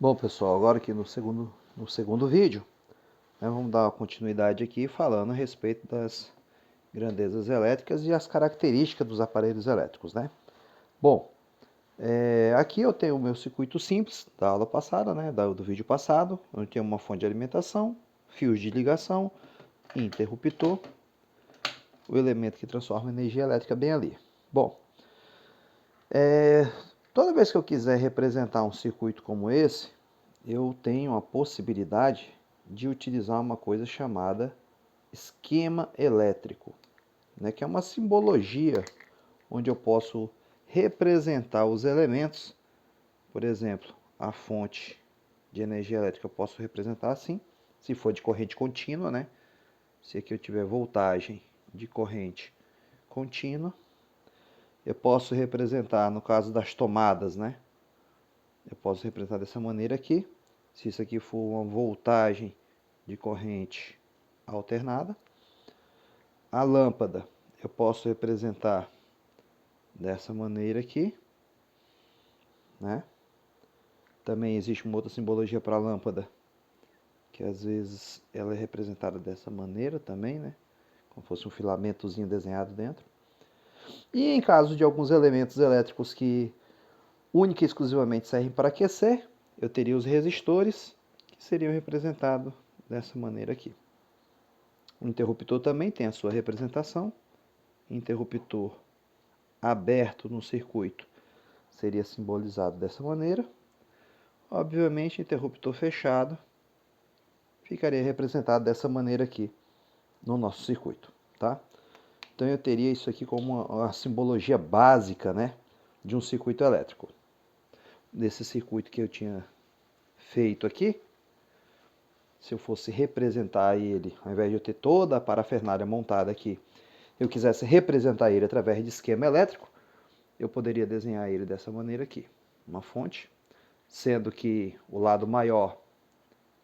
Bom, pessoal, agora aqui no segundo vídeo, né, vamos dar uma continuidade aqui falando a respeito das grandezas elétricas e as características dos aparelhos elétricos, né? Bom, aqui eu tenho o meu circuito simples da aula passada, né, do vídeo passado, onde tem uma fonte de alimentação, fios de ligação, interruptor, o elemento que transforma a energia elétrica bem ali. Bom, toda vez que eu quiser representar um circuito como esse, eu tenho a possibilidade de utilizar uma coisa chamada esquema elétrico, né, que é uma simbologia onde eu posso representar os elementos. Por exemplo, a fonte de energia elétrica eu posso representar assim, se for de corrente contínua, né? Se aqui eu tiver voltagem de corrente contínua, eu posso representar, no caso das tomadas, né? Eu posso representar dessa maneira aqui. Se isso aqui for uma voltagem de corrente alternada. A lâmpada eu posso representar dessa maneira aqui, né? Também existe uma outra simbologia para a lâmpada, que às vezes ela é representada dessa maneira também, né? Como fosse um filamentozinho desenhado dentro. E em caso de alguns elementos elétricos que única e exclusivamente servem para aquecer, eu teria os resistores, que seriam representados dessa maneira aqui. O interruptor também tem a sua representação. Interruptor aberto no circuito seria simbolizado dessa maneira. Obviamente, interruptor fechado ficaria representado dessa maneira aqui no nosso circuito, tá? Então eu teria isso aqui como uma simbologia básica, né, de um circuito elétrico. Desse circuito que eu tinha feito aqui, se eu fosse representar ele, ao invés de eu ter toda a parafernália montada aqui, eu quisesse representar ele através de esquema elétrico, eu poderia desenhar ele dessa maneira aqui. Uma fonte, sendo que o lado maior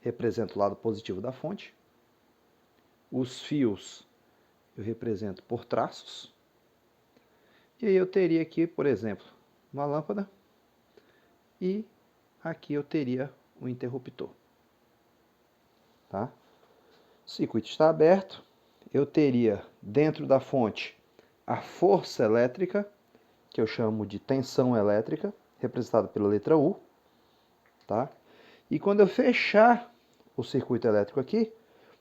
representa o lado positivo da fonte. Os fios eu represento por traços. E aí eu teria aqui, por exemplo, uma lâmpada. E aqui eu teria um interruptor. Tá? O circuito está aberto. Eu teria dentro da fonte a força elétrica, que eu chamo de tensão elétrica, representada pela letra U. Tá? E quando eu fechar o circuito elétrico aqui,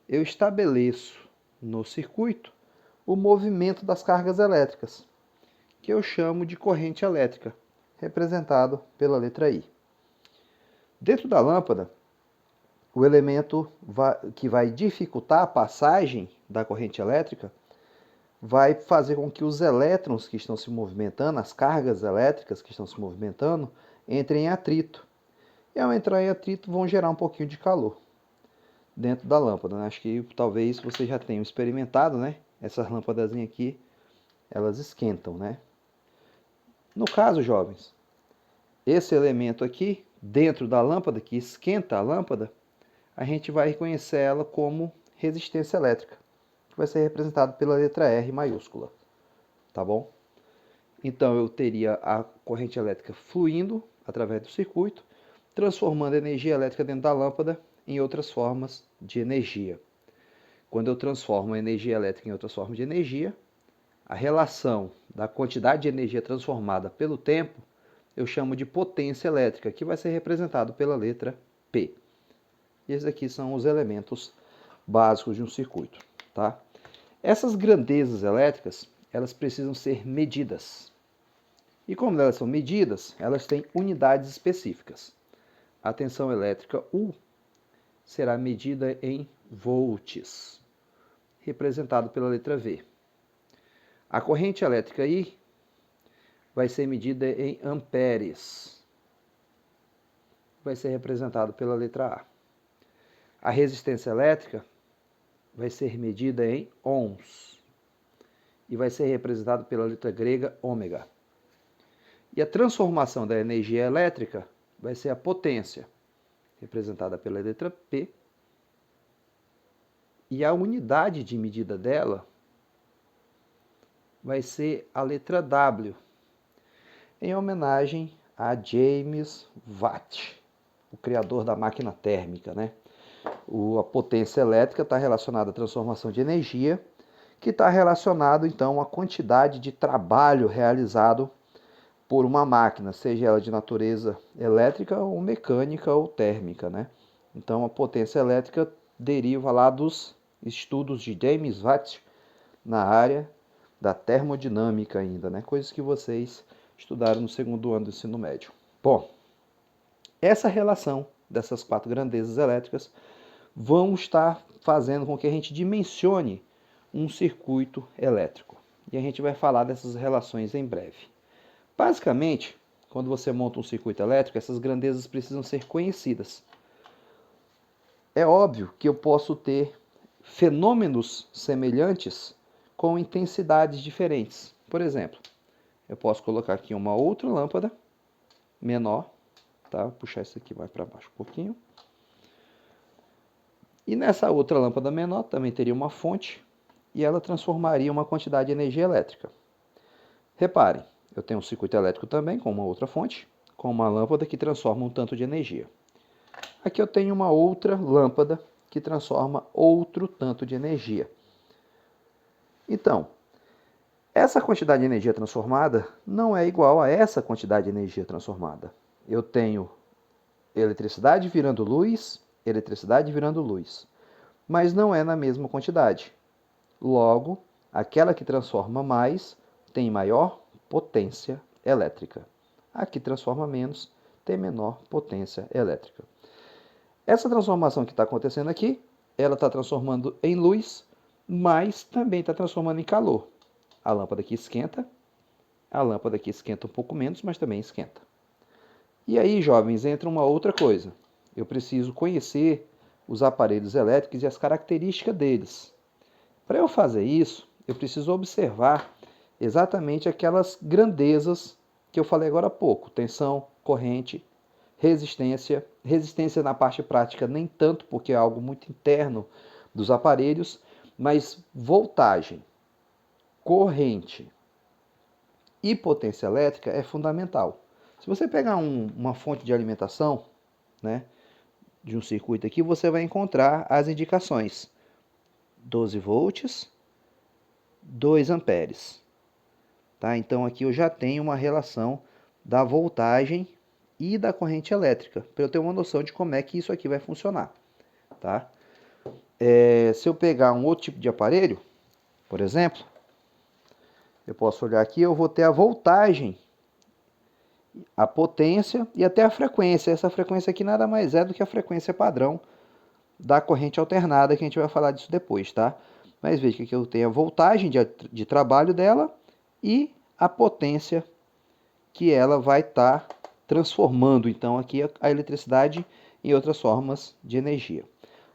eu estabeleço no circuito o movimento das cargas elétricas, que eu chamo de corrente elétrica, representado pela letra I. Dentro da lâmpada, o elemento que vai dificultar a passagem da corrente elétrica vai fazer com que os elétrons que estão se movimentando, as cargas elétricas que estão se movimentando, entrem em atrito. E ao entrar em atrito vão gerar um pouquinho de calor dentro da lâmpada, né? Acho que talvez vocês já tenham experimentado, né? Essas lâmpadas aqui, elas esquentam, né? No caso, jovens, esse elemento aqui, dentro da lâmpada, que esquenta a lâmpada, a gente vai reconhecer ela como resistência elétrica, que vai ser representado pela letra R maiúscula, tá bom? Então eu teria a corrente elétrica fluindo através do circuito, transformando a energia elétrica dentro da lâmpada em outras formas de energia. Quando eu transformo a energia elétrica em outras formas de energia, a relação da quantidade de energia transformada pelo tempo, eu chamo de potência elétrica, que vai ser representado pela letra P. E esses aqui são os elementos básicos de um circuito, tá? Essas grandezas elétricas, elas precisam ser medidas. E como elas são medidas, elas têm unidades específicas. A tensão elétrica U será medida em volts, representado pela letra V. A corrente elétrica I vai ser medida em amperes, vai ser representado pela letra A. A resistência elétrica vai ser medida em ohms e vai ser representado pela letra grega ômega. E a transformação da energia elétrica vai ser a potência, representada pela letra P. E a unidade de medida dela vai ser a letra W, em homenagem a James Watt. o criador da máquina térmica, né? A potência elétrica está relacionada à transformação de energia, que está relacionado então à quantidade de trabalho realizado por uma máquina, seja ela de natureza elétrica ou mecânica ou térmica, né? Então a potência elétrica deriva lá dos estudos de James Watt na área da termodinâmica ainda, né? Coisas que vocês estudaram no segundo ano do ensino médio. Bom, essa relação dessas quatro grandezas elétricas vão estar fazendo com que a gente dimensione um circuito elétrico. E a gente vai falar dessas relações em breve. Basicamente, quando você monta um circuito elétrico, essas grandezas precisam ser conhecidas. É óbvio que eu posso ter fenômenos semelhantes com intensidades diferentes. Por exemplo, eu posso colocar aqui uma outra lâmpada menor, tá? Vou puxar isso aqui mais para baixo um pouquinho. E nessa outra lâmpada menor também teria uma fonte e ela transformaria uma quantidade de energia elétrica. Reparem, eu tenho um circuito elétrico também com uma outra fonte, com uma lâmpada que transforma um tanto de energia. Aqui eu tenho uma outra lâmpada que transforma outro tanto de energia. Então, essa quantidade de energia transformada não é igual a essa quantidade de energia transformada. Eu tenho eletricidade virando luz, eletricidade virando luz, mas não é na mesma quantidade. Logo, aquela que transforma mais tem maior potência elétrica. A que transforma menos tem menor potência elétrica. Essa transformação que está acontecendo aqui, ela está transformando em luz, mas também está transformando em calor. A lâmpada aqui esquenta, a lâmpada aqui esquenta um pouco menos, mas também esquenta. E aí, jovens, entra uma outra coisa. Eu preciso conhecer os aparelhos elétricos e as características deles. Para eu fazer isso, eu preciso observar exatamente aquelas grandezas que eu falei agora há pouco: tensão, corrente, resistência. Resistência na parte prática nem tanto, porque é algo muito interno dos aparelhos, mas voltagem, corrente e potência elétrica é fundamental. Se você pegar uma fonte de alimentação, né, de um circuito aqui, você vai encontrar as indicações: 12 volts, 2 amperes. Tá? Então aqui eu já tenho uma relação da voltagem e da corrente elétrica, para eu ter uma noção de como é que isso aqui vai funcionar. Tá? Se eu pegar um outro tipo de aparelho, por exemplo, eu posso olhar aqui, eu vou ter a voltagem, a potência e até a frequência. Essa frequência aqui nada mais é do que a frequência padrão da corrente alternada, que a gente vai falar disso depois, tá? Mas veja que aqui eu tenho a voltagem de trabalho dela e a potência que ela vai estar transformando, então, aqui a eletricidade em outras formas de energia.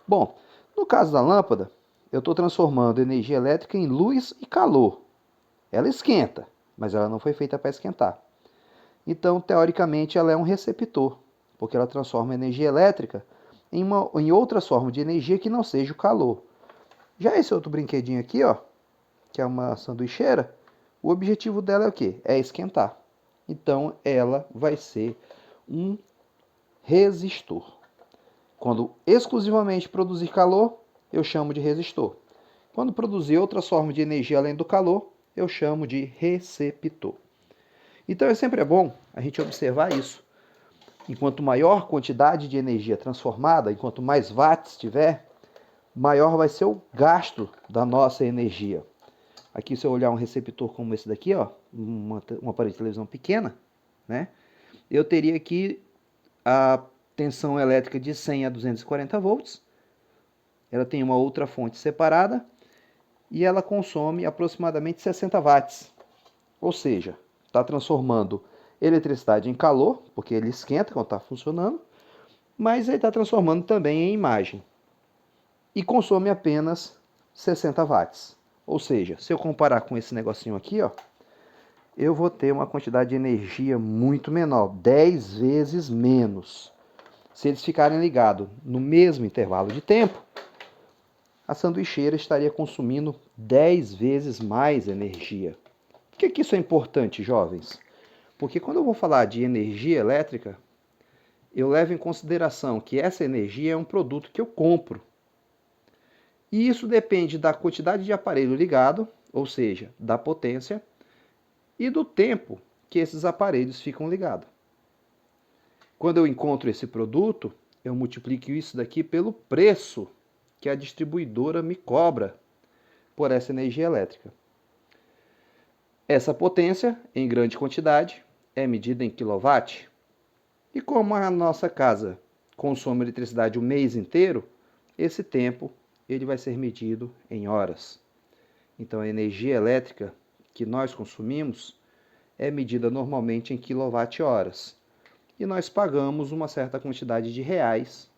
Bom, no caso da lâmpada, eu estou transformando energia elétrica em luz e calor. Ela esquenta, mas ela não foi feita para esquentar. Então, teoricamente, ela é um receptor, porque ela transforma energia elétrica em outras formas de energia que não seja o calor. Já esse outro brinquedinho aqui, ó, que é uma sanduicheira, o objetivo dela é o quê? É esquentar. Então, ela vai ser um resistor. Quando exclusivamente produzir calor, eu chamo de resistor. Quando produzir outras formas de energia além do calor, eu chamo de receptor. Então, é sempre bom a gente observar isso. Enquanto maior quantidade de energia transformada, enquanto mais watts tiver, maior vai ser o gasto da nossa energia. Aqui, se eu olhar um receptor como esse daqui, ó, um aparelho de televisão pequena, né, eu teria aqui a tensão elétrica de 100 a 240 volts. Ela tem uma outra fonte separada e ela consome aproximadamente 60 watts. Ou seja, está transformando eletricidade em calor, porque ele esquenta quando está funcionando, mas ele está transformando também em imagem. E consome apenas 60 watts. Ou seja, se eu comparar com esse negocinho aqui, ó, eu vou ter uma quantidade de energia muito menor, 10 vezes menos. Se eles ficarem ligados no mesmo intervalo de tempo, a sanduicheira estaria consumindo 10 vezes mais energia. Por que isso é importante, jovens? Porque quando eu vou falar de energia elétrica, eu levo em consideração que essa energia é um produto que eu compro. E isso depende da quantidade de aparelho ligado, ou seja, da potência, e do tempo que esses aparelhos ficam ligados. Quando eu encontro esse produto, eu multiplico isso daqui pelo preço que a distribuidora me cobra por essa energia elétrica. Essa potência, em grande quantidade, é medida em quilowatt. E como a nossa casa consome eletricidade o mês inteiro, esse tempo ele vai ser medido em horas. Então a energia elétrica que nós consumimos é medida normalmente em quilowatt-horas. E nós pagamos uma certa quantidade de reais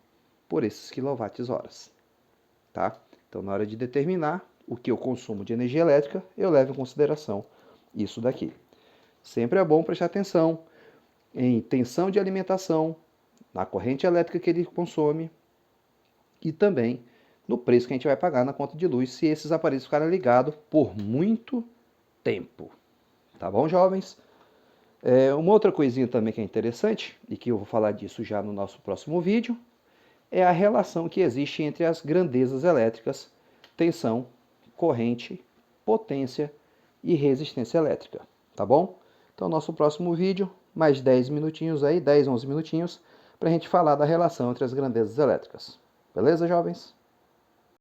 por esses quilowatts-horas. Tá? Então na hora de determinar o que eu consumo de energia elétrica, eu levo em consideração isso daqui. Sempre é bom prestar atenção em tensão de alimentação, na corrente elétrica que ele consome e também no preço que a gente vai pagar na conta de luz se esses aparelhos ficarem ligados por muito tempo. Tá bom, jovens? Uma outra coisinha também que é interessante, e que eu vou falar disso já no nosso próximo vídeo, é a relação que existe entre as grandezas elétricas, tensão, corrente, potência e resistência elétrica. Tá bom? Então, nosso próximo vídeo, mais 10 minutinhos aí, 10, 11 minutinhos, para a gente falar da relação entre as grandezas elétricas. Beleza, jovens?